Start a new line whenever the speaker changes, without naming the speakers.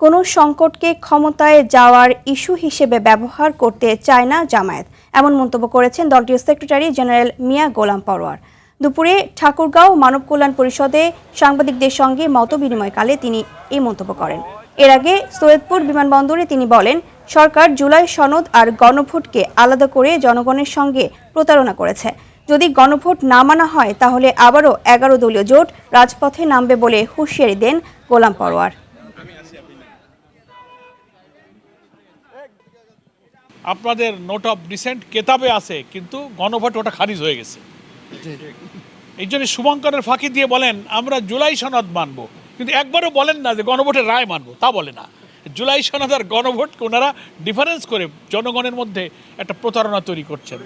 কোনো সংকটকে ক্ষমতায় যাওয়ার ইস্যু হিসেবে ব্যবহার করতে চায় না জামায়াত, এমন মন্তব্য করেছেন দলটির সেক্রেটারি জেনারেল মিয়া গোলাম পরোয়ার। দুপুরে ঠাকুরগাঁও মানব কল্যাণ পরিষদে সাংবাদিকদের সঙ্গে মতবিনিময়কালে তিনি এই মন্তব্য করেন। এর আগে সৈয়দপুর বিমানবন্দরে তিনি বলেন, সরকার জুলাই সনদ আর গণভোটকে আলাদা করে জনগণের সঙ্গে প্রতারণা করেছে। যদি গণভোট না মানা হয় তাহলে আবারও 11 দলীয় জোট রাজপথে নামবে বলে হুঁশিয়ারি দেন গোলাম পরোয়ার।
আপনাদের নোট অফ ডিসেন্ট কেতাবে আছে, কিন্তু গণভোট ওটা খারিজ হয়ে গেছে। এই জন্য শুভঙ্করের ফাঁকি দিয়ে বলেন আমরা জুলাই সনদ মানবো, কিন্তু একবারও বলেন না যে গণভোটের রায় মানবো, তা বলে না। জুলাই সনদ আর গণভোটকে ওনারা ডিফারেন্স করে জনগণের মধ্যে একটা প্রতারণা তৈরি করছেন।